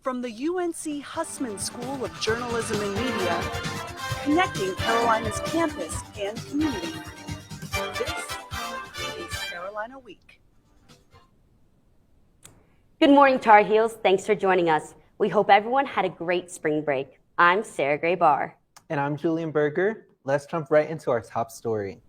From the UNC Hussman School of Journalism and Media, connecting Carolina's campus and community. This is Carolina Week. Good morning, Tar Heels. Thanks for joining us. We hope everyone had a great spring break. I'm Sarah Gray Barr. And I'm Julian Berger. Let's jump right into our top story.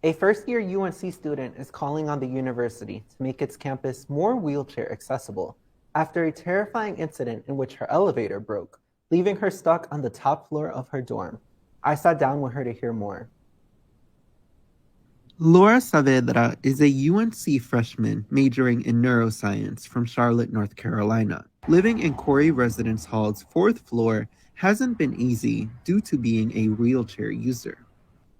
A first-year UNC student is calling on the university to make its campus more wheelchair accessible after a terrifying incident in which her elevator broke, leaving her stuck on the top floor of her dorm. I sat down with her to hear more. Laura Saavedra is a UNC freshman majoring in neuroscience from Charlotte, North Carolina. Living in Corey Residence Hall's 4th floor hasn't been easy due to being a wheelchair user.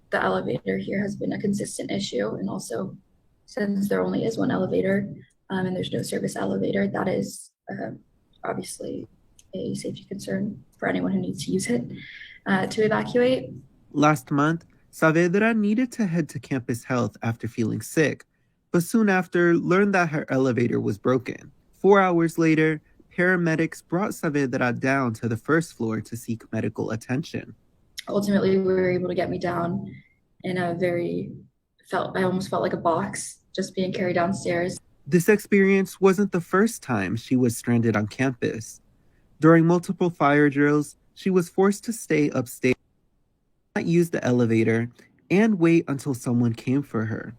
The elevator here has been a consistent issue, and also since there only is one elevator and there's no service elevator, that is obviously a safety concern for anyone who needs to use it to evacuate. Last month, Saavedra needed to head to campus health after feeling sick, but soon after learned that her elevator was broken. 4 hours later, paramedics brought Saavedra down to the 1st floor to seek medical attention. Ultimately, we were able to get me down in I almost felt like a box just being carried downstairs. This experience wasn't the first time she was stranded on campus. During multiple fire drills, she was forced to stay upstairs, not use the elevator, and wait until someone came for her.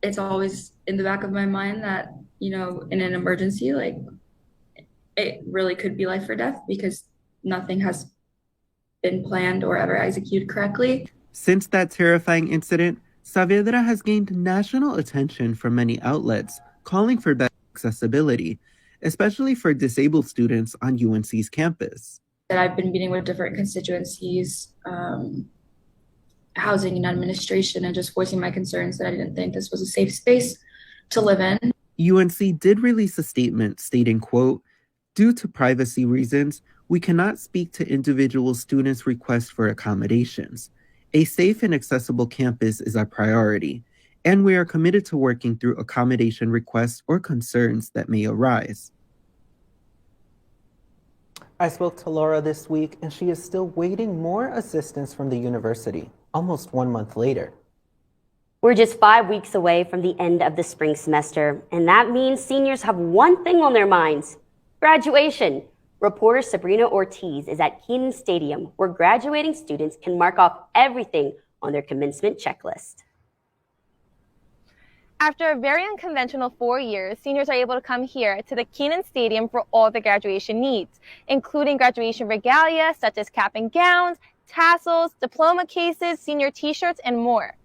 It's always in the back of my mind that, in an emergency, it really could be life or death because nothing has been planned or ever executed correctly. Since that terrifying incident, Saavedra has gained national attention from many outlets, calling for better accessibility, especially for disabled students on UNC's campus. I've been meeting with different constituencies, housing and administration, and just voicing my concerns that I didn't think this was a safe space to live in. UNC did release a statement stating, quote, "Due to privacy reasons, we cannot speak to individual students' requests for accommodations. A safe and accessible campus is our priority, and we are committed to working through accommodation requests or concerns that may arise." I spoke to Laura this week, and she is still waiting more assistance from the university, almost 1 month later. We're just 5 weeks away from the end of the spring semester, and that means seniors have one thing on their minds: graduation. Reporter Sabrina Ortiz is at Kenan Stadium, where graduating students can mark off everything on their commencement checklist. After a very unconventional 4 years, seniors are able to come here to the Kenan Stadium for all their graduation needs, including graduation regalia such as cap and gowns, tassels, diploma cases, senior t-shirts, and more.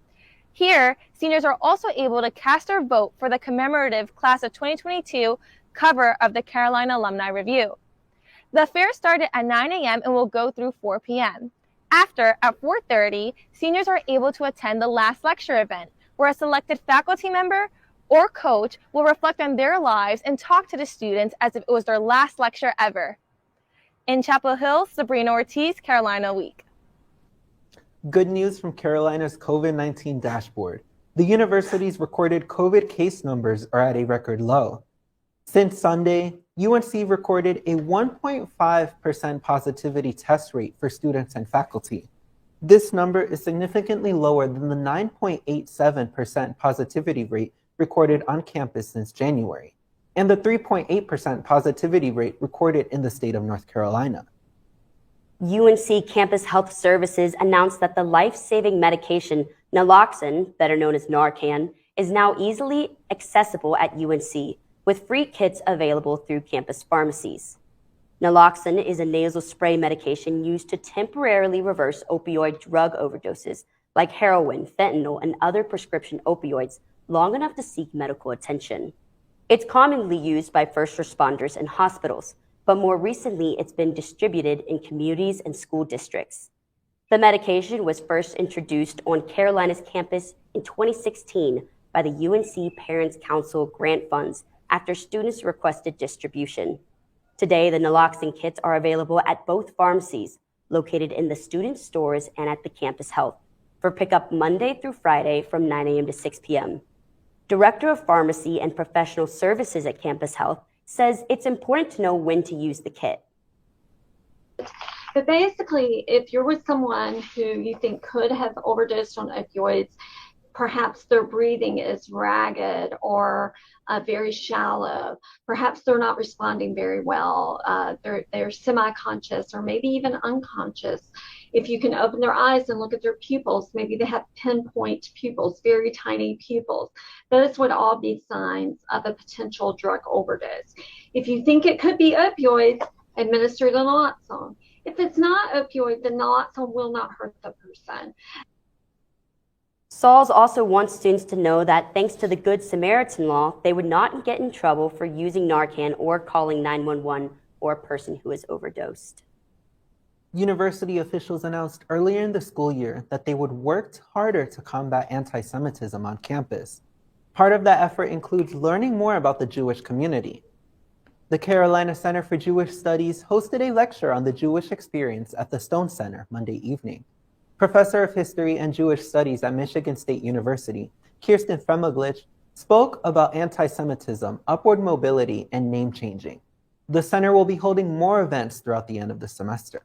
Here, seniors are also able to cast their vote for the commemorative Class of 2022 cover of the Carolina Alumni Review. The fair started at 9 a.m. and will go through 4 p.m. After, at 4:30, seniors are able to attend the last lecture event, where a selected faculty member or coach will reflect on their lives and talk to the students as if it was their last lecture ever. In Chapel Hill, Sabrina Ortiz, Carolina Week. Good news from Carolina's COVID-19 dashboard. The university's recorded COVID case numbers are at a record low. Since Sunday, UNC recorded a 1.5% positivity test rate for students and faculty. This number is significantly lower than the 9.87% positivity rate recorded on campus since January, and the 3.8% positivity rate recorded in the state of North Carolina. UNC Campus Health Services announced that the life-saving medication naloxone, better known as Narcan, is now easily accessible at UNC, with free kits available through campus pharmacies. Naloxone is a nasal spray medication used to temporarily reverse opioid drug overdoses like heroin, fentanyl, and other prescription opioids long enough to seek medical attention. It's commonly used by first responders and hospitals, but more recently it's been distributed in communities and school districts. The medication was first introduced on Carolina's campus in 2016 by the UNC Parents Council grant funds after students requested distribution. Today, the naloxone kits are available at both pharmacies located in the student stores and at the campus health for pickup Monday through Friday from 9 a.m. to 6 p.m. Director of Pharmacy and Professional Services at Campus Health, says it's important to know when to use the kit. But basically, if you're with someone who you think could have overdosed on opioids, perhaps their breathing is ragged or very shallow. Perhaps they're not responding very well. They're semi-conscious or maybe even unconscious. If you can open their eyes and look at their pupils, maybe they have pinpoint pupils, very tiny pupils. Those would all be signs of a potential drug overdose. If you think it could be opioids, administer the naloxone. If it's not opioid, the naloxone will not hurt the person. Sauls also wants students to know that thanks to the Good Samaritan law, they would not get in trouble for using Narcan or calling 911 for a person who is overdosed. University officials announced earlier in the school year that they would work harder to combat anti-Semitism on campus. Part of that effort includes learning more about the Jewish community. The Carolina Center for Jewish Studies hosted a lecture on the Jewish experience at the Stone Center Monday evening. Professor of History and Jewish Studies at Michigan State University, Kirsten Fremaglich, spoke about anti-Semitism, upward mobility, and name changing. The center will be holding more events throughout the end of the semester.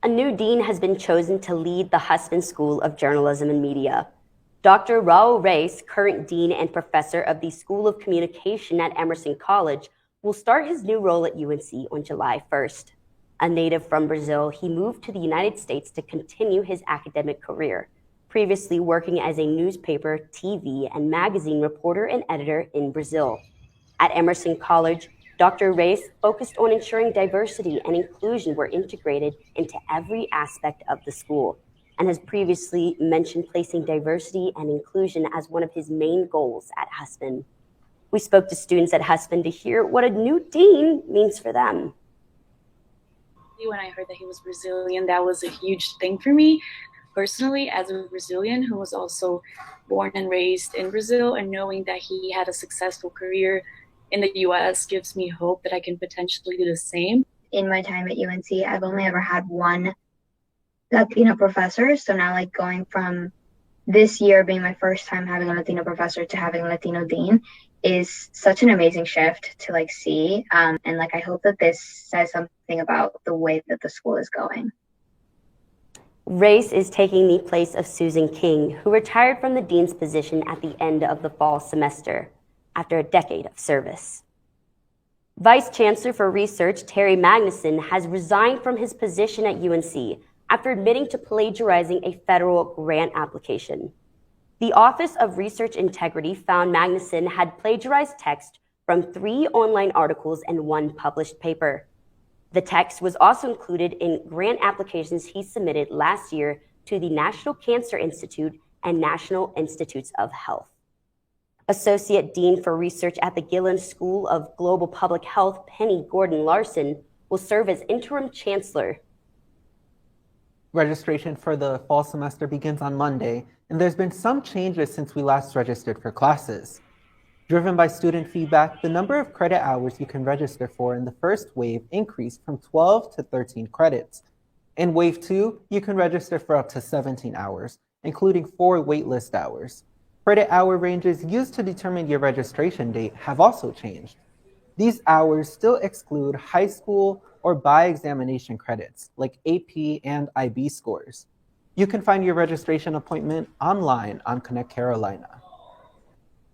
A new dean has been chosen to lead the Hussman School of Journalism and Media. Dr. Raul Reis, current dean and professor of the School of Communication at Emerson College, will start his new role at UNC on July 1st. A native from Brazil, he moved to the United States to continue his academic career, previously working as a newspaper, TV, and magazine reporter and editor in Brazil. At Emerson College, Dr. Reis focused on ensuring diversity and inclusion were integrated into every aspect of the school, and has previously mentioned placing diversity and inclusion as one of his main goals at Hussman. We spoke to students at Hussman to hear what a new dean means for them. When I heard that he was Brazilian, that was a huge thing for me personally, as a Brazilian who was also born and raised in Brazil, and knowing that he had a successful career in the US gives me hope that I can potentially do the same. In my time at UNC, I've only ever had one Latino professor. So now, like, going from this year being my first time having a Latino professor to having a Latino dean is such an amazing shift to like see. And like, I hope that this says something about the way that the school is going. Reis is taking the place of Susan King, who retired from the dean's position at the end of the fall semester after a decade of service. Vice Chancellor for Research Terry Magnuson has resigned from his position at UNC after admitting to plagiarizing a federal grant application. The Office of Research Integrity found Magnuson had plagiarized text from 3 online articles and 1 published paper. The text was also included in grant applications he submitted last year to the National Cancer Institute and National Institutes of Health. Associate Dean for Research at the Gillen School of Global Public Health, Penny Gordon Larson, will serve as interim chancellor. Registration for the fall semester begins on Monday, and there's been some changes since we last registered for classes. Driven by student feedback, the number of credit hours you can register for in the first wave increased from 12 to 13 credits. In Wave 2, you can register for up to 17 hours, including 4 waitlist hours. Credit hour ranges used to determine your registration date have also changed. These hours still exclude high school or by-examination credits, like AP and IB scores. You can find your registration appointment online on Connect Carolina.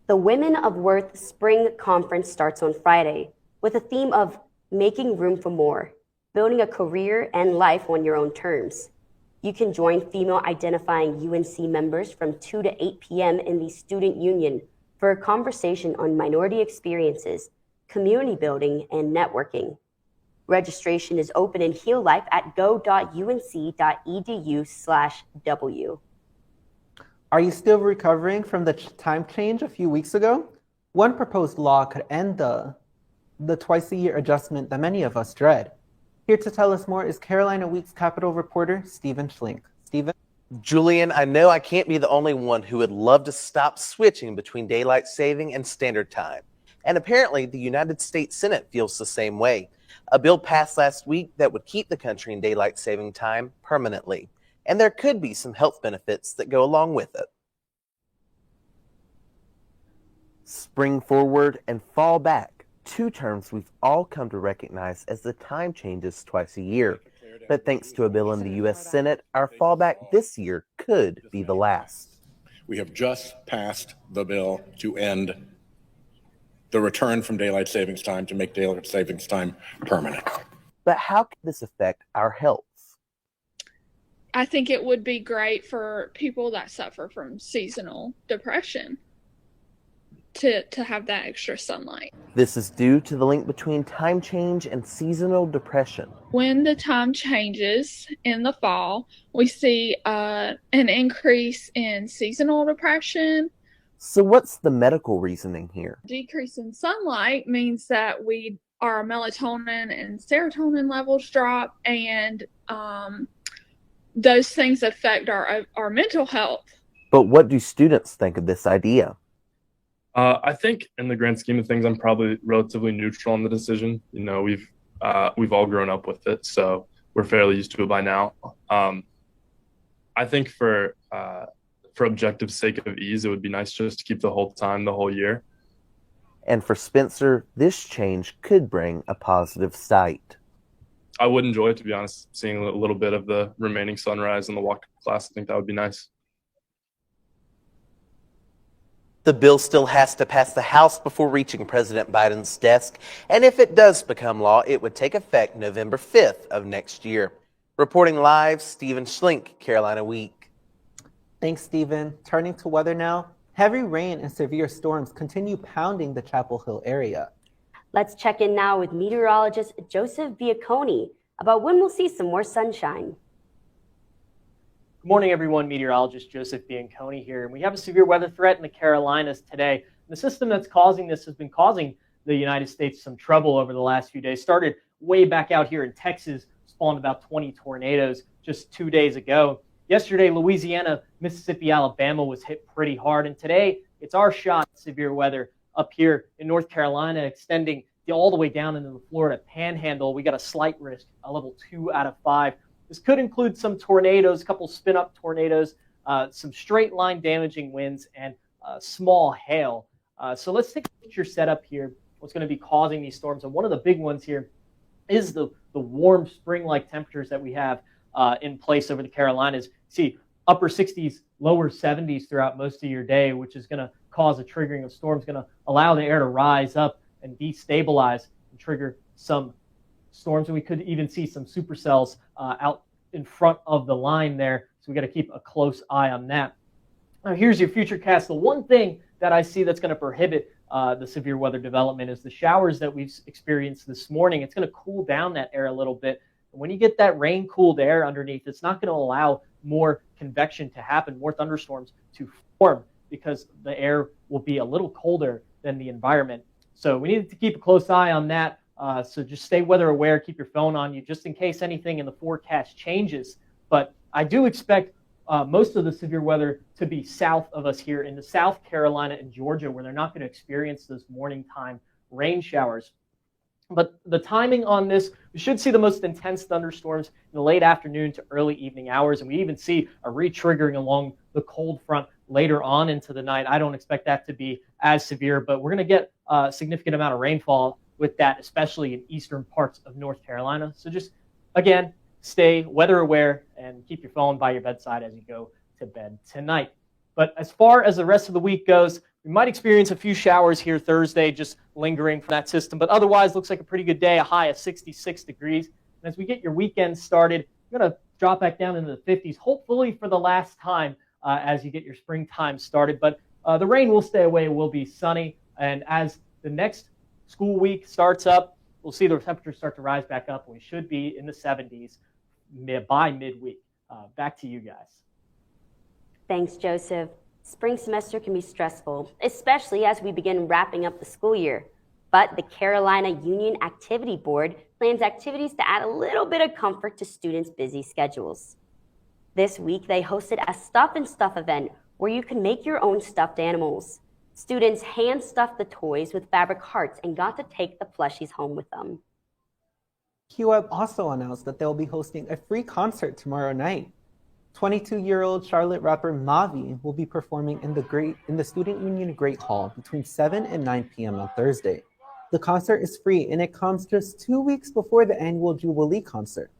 The Women of Worth Spring Conference starts on Friday with a theme of making room for more, building a career and life on your own terms. You can join female-identifying UNC members from 2 to 8 p.m. in the Student Union for a conversation on minority experiences, community building, and networking. Registration is open in Heal Life at go.unc.edu/w. Are you still recovering from the time change a few weeks ago? One proposed law could end the twice-a-year adjustment that many of us dread. Here to tell us more is Carolina Week's Capitol reporter, Stephen Schlink. Stephen? Julian, I know I can't be the only one who would love to stop switching between daylight saving and standard time. And apparently the United States Senate feels the same way. A bill passed last week that would keep the country in daylight saving time permanently. And there could be some health benefits that go along with it. Spring forward and fall back two terms we've all come to recognize as the time changes twice a year. But thanks to a bill in the U.S. Senate, our fallback this year could be the last. We have just passed the bill to end the return from daylight savings time to make daylight savings time permanent. But how could this affect our health? I think it would be great for people that suffer from seasonal depression to have that extra sunlight. This is due to the link between time change and seasonal depression. When the time changes in the fall, we see an increase in seasonal depression. So what's the medical reasoning here? Decrease in sunlight means that our melatonin and serotonin levels drop, and those things affect our mental health. But what do students think of this idea? I think in the grand scheme of things, I'm probably relatively neutral on the decision. You know, we've all grown up with it, so we're fairly used to it by now. I think for objective sake of ease, it would be nice just to keep the whole year. And for Spencer, this change could bring a positive sight. I would enjoy it, to be honest, seeing a little bit of the remaining sunrise in the walk class. I think that would be nice. The bill still has to pass the House before reaching President Biden's desk, and if it does become law, it would take effect November 5th of next year. Reporting live, Stephen Schlink, Carolina Week. Thanks, Stephen. Turning to weather now. Heavy rain and severe storms continue pounding the Chapel Hill area. Let's check in now with meteorologist Joseph Bianconi about when we'll see some more sunshine. Good morning, everyone. Meteorologist Joseph Bianconi here. And we have a severe weather threat in the Carolinas today. The system that's causing this has been causing the United States some trouble over the last few days. Started way back out here in Texas, spawned about 20 tornadoes just 2 days ago. Yesterday, Louisiana, Mississippi, Alabama was hit pretty hard. And today, it's our shot at severe weather up here in North Carolina, extending all the way down into the Florida Panhandle. We got a slight risk, a level 2 out of 5. This could include some tornadoes, a couple spin-up tornadoes, some straight-line damaging winds, and small hail. So let's take a picture set up here, what's going to be causing these storms. And one of the big ones here is the warm spring-like temperatures that we have in place over the Carolinas. See, upper 60s, lower 70s throughout most of your day, which is going to cause a triggering of storms, going to allow the air to rise up and destabilize and trigger some storms. And we could even see some supercells out in front of the line there. So we got to keep a close eye on that. Now, here's your future cast. The one thing that I see that's going to prohibit the severe weather development is the showers that we've experienced this morning. It's going to cool down that air a little bit. And when you get that rain-cooled air underneath, it's not going to allow more convection to happen, more thunderstorms to form, because the air will be a little colder than the environment. So we need to keep a close eye on that. So just stay weather aware, keep your phone on you just in case anything in the forecast changes. But I do expect most of the severe weather to be south of us here in the South Carolina and Georgia, where they're not going to experience those morning time rain showers. But the timing on this, we should see the most intense thunderstorms in the late afternoon to early evening hours. And we even see a re-triggering along the cold front later on into the night. I don't expect that to be as severe, but we're going to get a significant amount of rainfall with that, especially in eastern parts of North Carolina. So just, again, stay weather aware and keep your phone by your bedside as you go to bed tonight. But as far as the rest of the week goes, we might experience a few showers here Thursday, just lingering from that system. But otherwise, looks like a pretty good day, a high of 66 degrees. And as we get your weekend started, you're going to drop back down into the 50s, hopefully for the last time as you get your springtime started. But the rain will stay away. It will be sunny. And as the next school week starts up, we'll see the temperatures start to rise back up. And we should be in the 70s by midweek. Back to you guys. Thanks, Joseph. Spring semester can be stressful, especially as we begin wrapping up the school year. But the Carolina Union Activity Board plans activities to add a little bit of comfort to students' busy schedules. This week, they hosted a Stuff and Stuff event where you can make your own stuffed animals. Students hand-stuffed the toys with fabric hearts and got to take the plushies home with them. QWeb also announced that they'll be hosting a free concert tomorrow night. 22-year-old Charlotte rapper Mavi will be performing in the Student Union Great Hall between 7 and 9 p.m. on Thursday. The concert is free and it comes just 2 weeks before the annual Jubilee concert.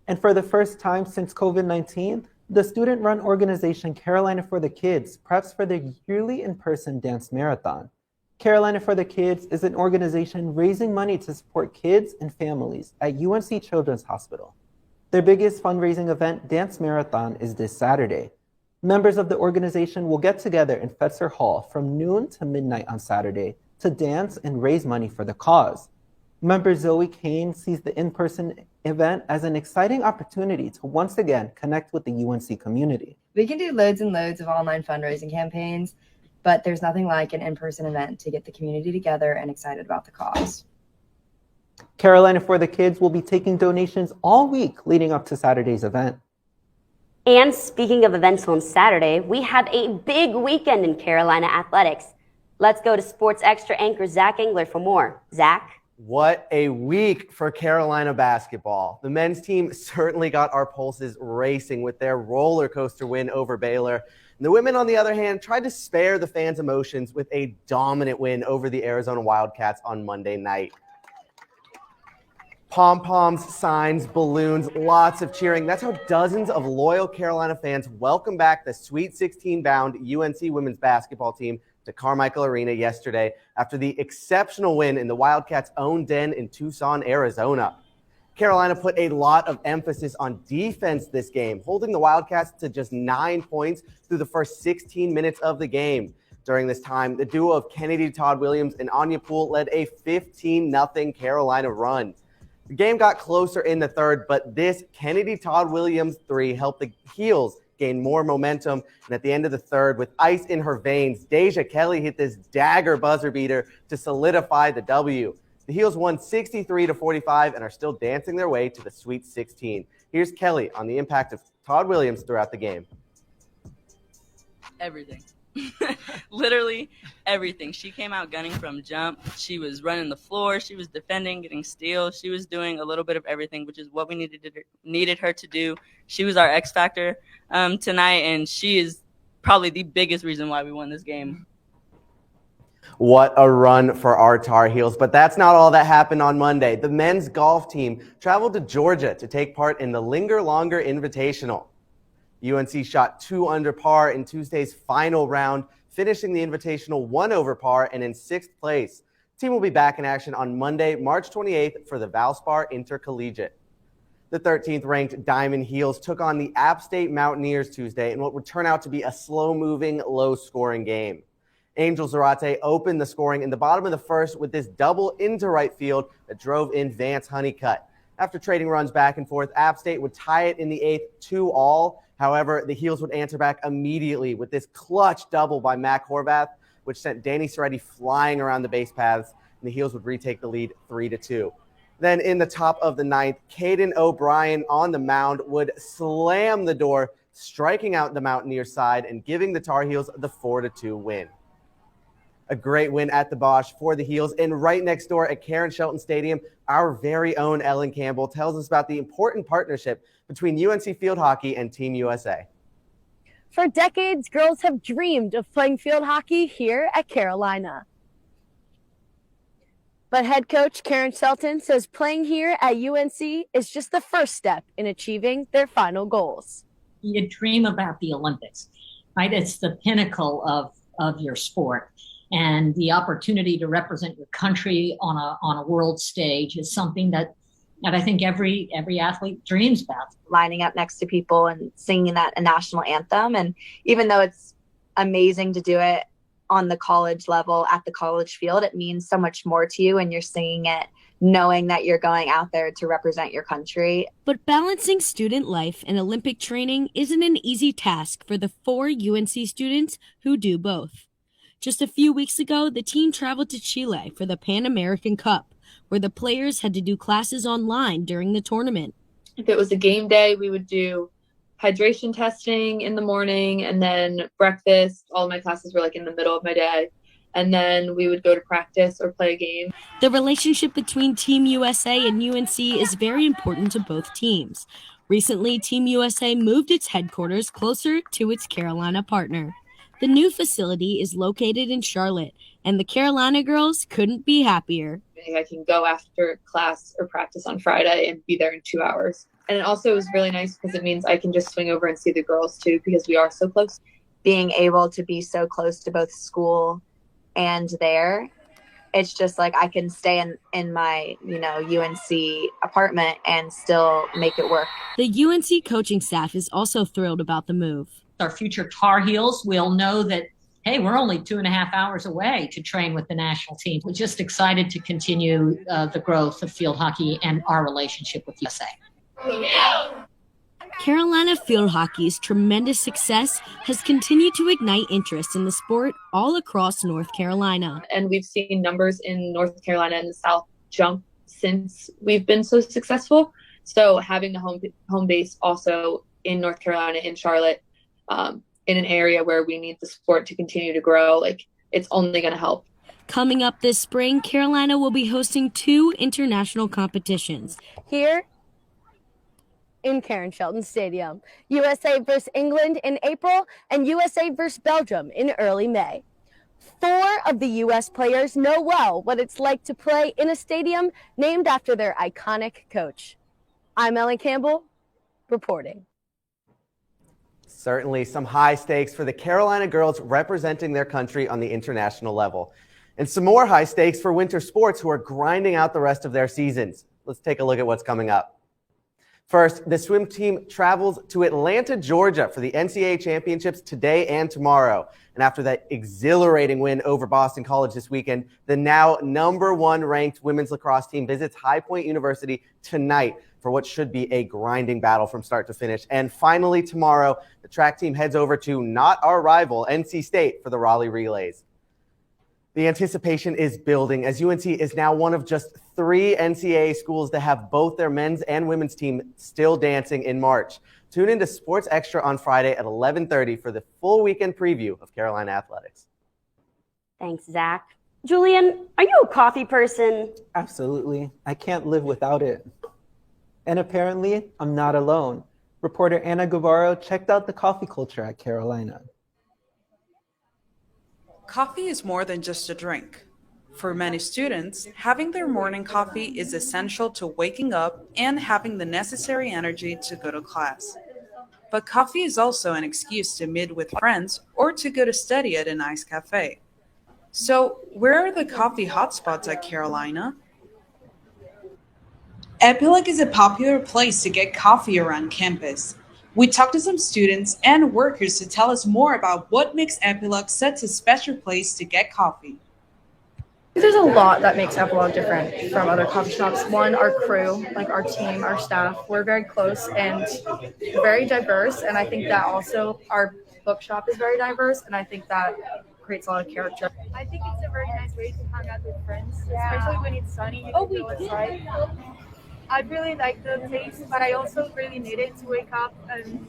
And for the first time since COVID-19, the student-run organization Carolina for the Kids preps for the yearly in-person dance marathon. Carolina for the Kids is an organization raising money to support kids and families at UNC Children's Hospital. Their biggest fundraising event, Dance Marathon, is this Saturday. Members of the organization will get together in Fetzer Hall from noon to midnight on Saturday to dance and raise money for the cause. Member Zoe Kane sees the in-person event as an exciting opportunity to once again connect with the UNC community. We can do loads and loads of online fundraising campaigns, but there's nothing like an in-person event to get the community together and excited about the cause. Carolina for the Kids will be taking donations all week leading up to Saturday's event. And speaking of events on Saturday, we have a big weekend in Carolina athletics. Let's go to Sports Extra anchor Zach Engler for more. Zach? What a week for Carolina basketball. The men's team certainly got our pulses racing with their roller coaster win over Baylor. And the women, on the other hand, tried to spare the fans' emotions with a dominant win over the Arizona Wildcats on Monday night. Pom-poms, signs, balloons, lots of cheering. That's how dozens of loyal Carolina fans welcome back the Sweet 16-bound UNC women's basketball team to Carmichael Arena yesterday after the exceptional win in the Wildcats' own den in Tucson, Arizona. Carolina put a lot of emphasis on defense this game, holding the Wildcats to just 9 points through the first 16 minutes of the game. During this time, the duo of Kennedy Todd Williams and Anya Poole led a 15-0 Carolina run. The game got closer in the third, but this Kennedy Todd Williams three helped the Heels gain more momentum. And at the end of the third, with ice in her veins, Deja Kelly hit this dagger buzzer beater to solidify the W. The Heels won 63-45 and are still dancing their way to the Sweet 16. Here's Kelly on the impact of Todd Williams throughout the game. Everything. Literally everything. She came out gunning from jump. She was running the floor. She was defending, getting steals. She was doing a little bit of everything, which is what we needed her to do. She was our X factor tonight, and she is probably the biggest reason why we won this game. What a run for our Tar Heels. But that's not all that happened on Monday. The men's golf team traveled to Georgia to take part in the Linger Longer Invitational. UNC shot 2 under par in Tuesday's final round, finishing the Invitational 1 over par and in 6th place. The team will be back in action on Monday, March 28th for the Valspar Intercollegiate. The 13th ranked Diamond Heels took on the App State Mountaineers Tuesday in what would turn out to be a slow-moving, low-scoring game. Angel Zarate opened the scoring in the bottom of the first with this double into right field that drove in Vance Honeycutt. After trading runs back and forth, App State would tie it in the 8th 2-all. However, the Heels would answer back immediately with this clutch double by Mac Horvath, which sent Danny Soretti flying around the base paths, and the Heels would retake the lead 3-2. Then in the top of the 9th, Caden O'Brien on the mound would slam the door, striking out the Mountaineers side and giving the Tar Heels the 4-2 win. A great win at the Bosch for the Heels. And right next door at Karen Shelton Stadium, our very own Ellen Campbell tells us about the important partnership between UNC Field Hockey and Team USA. For decades, girls have dreamed of playing field hockey here at Carolina. But head coach Karen Shelton says playing here at UNC is just the first step in achieving their final goals. You dream about the Olympics, right? It's the pinnacle of your sport. And the opportunity to represent your country on a world stage is something that I think every athlete dreams about. Lining up next to people and singing that a national anthem. And even though it's amazing to do it on the college level at the college field, it means so much more to you, and you're singing it knowing that you're going out there to represent your country. But balancing student life and Olympic training isn't an easy task for the 4 UNC students who do both. Just a few weeks ago, the team traveled to Chile for the Pan American Cup, where the players had to do classes online during the tournament. If it was a game day, we would do hydration testing in the morning, and then breakfast. All of my classes were like in the middle of my day. And then we would go to practice or play a game. The relationship between Team USA and UNC is very important to both teams. Recently, Team USA moved its headquarters closer to its Carolina partner. The new facility is located in Charlotte, and the Carolina girls couldn't be happier. I can go after class or practice on Friday and be there in 2 hours. And it also is really nice because it means I can just swing over and see the girls too, because we are so close. Being able to be so close to both school and there, it's just like I can stay in my, UNC apartment and still make it work. The UNC coaching staff is also thrilled about the move. Our future Tar Heels will know that, hey, we're only 2.5 hours away to train with the national team. We're just excited to continue the growth of field hockey and our relationship with USA. Carolina field hockey's tremendous success has continued to ignite interest in the sport all across North Carolina. And we've seen numbers in North Carolina and the South jump since we've been so successful. So having the home base also in North Carolina, in Charlotte, in an area where we need the sport to continue to grow, it's only going to help. Coming up this spring, Carolina will be hosting 2 international competitions. Here in Karen Shelton Stadium, USA versus England in April and USA versus Belgium in early May. 4 of the U.S. players know well what it's like to play in a stadium named after their iconic coach. I'm Ellen Campbell, reporting. Certainly some high stakes for the Carolina girls representing their country on the international level. And some more high stakes for winter sports who are grinding out the rest of their seasons. Let's take a look at what's coming up. First, the swim team travels to Atlanta, Georgia for the NCAA championships today and tomorrow. And after that exhilarating win over Boston College this weekend, the now #1 ranked women's lacrosse team visits High Point University tonight for what should be a grinding battle from start to finish. And finally, tomorrow, the track team heads over to not our rival, NC State, for the Raleigh Relays. The anticipation is building as UNC is now one of just 3 NCAA schools to have both their men's and women's team still dancing in March. Tune into Sports Extra on Friday at 11:30 for the full weekend preview of Carolina athletics. Thanks, Zach. Julian, are you a coffee person? Absolutely. I can't live without it. And apparently, I'm not alone. Reporter Anna Guevara checked out the coffee culture at Carolina. Coffee is more than just a drink. For many students, having their morning coffee is essential to waking up and having the necessary energy to go to class. But coffee is also an excuse to meet with friends or to go to study at a nice cafe. So, where are the coffee hotspots at Carolina? Epilogue is a popular place to get coffee around campus. We talked to some students and workers to tell us more about what makes Epilogue such a special place to get coffee. There's a lot that makes Epilogue different from other coffee shops. One, our crew, our team, our staff, we're very close and very diverse. And I think that also our bookshop is very diverse. And I think that creates a lot of character. I think it's a very nice way to hang out with friends, especially when it's sunny. You can go outside. I really like the taste, but I also really need it to wake up and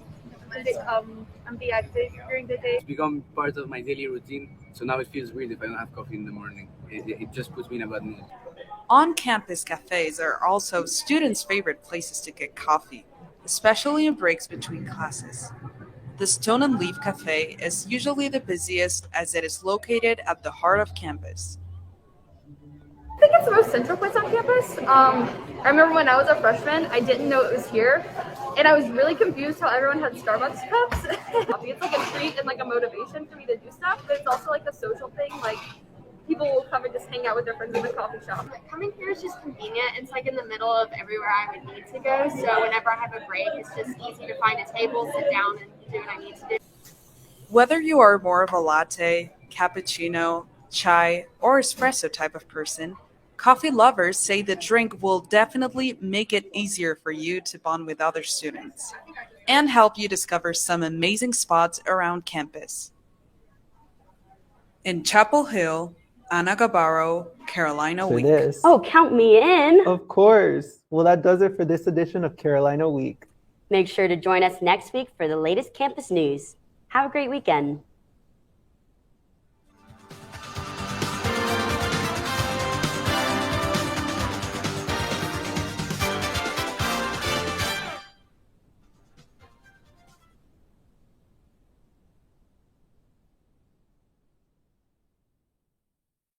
be active during the day. It's become part of my daily routine, so now it feels weird if I don't have coffee in the morning. It just puts me in a bad mood. On-campus cafes are also students' favorite places to get coffee, especially in breaks between classes. The Stone and Leaf Cafe is usually the busiest as it is located at the heart of campus. I think it's the most central place on campus. I remember when I was a freshman, I didn't know it was here, and I was really confused how everyone had Starbucks cups. It's like a treat and like a motivation for me to do stuff, but it's also like a social thing. Like people will come and just hang out with their friends in the coffee shop. Coming here is just convenient. It's like in the middle of everywhere I would need to go, so whenever I have a break, it's just easy to find a table, sit down, and do what I need to do. Whether you are more of a latte, cappuccino, chai, or espresso type of person, coffee lovers say the drink will definitely make it easier for you to bond with other students and help you discover some amazing spots around campus. In Chapel Hill, Anna Gabaro, Carolina Week. Oh, count me in. Of course. Well, that does it for this edition of Carolina Week. Make sure to join us next week for the latest campus news. Have a great weekend.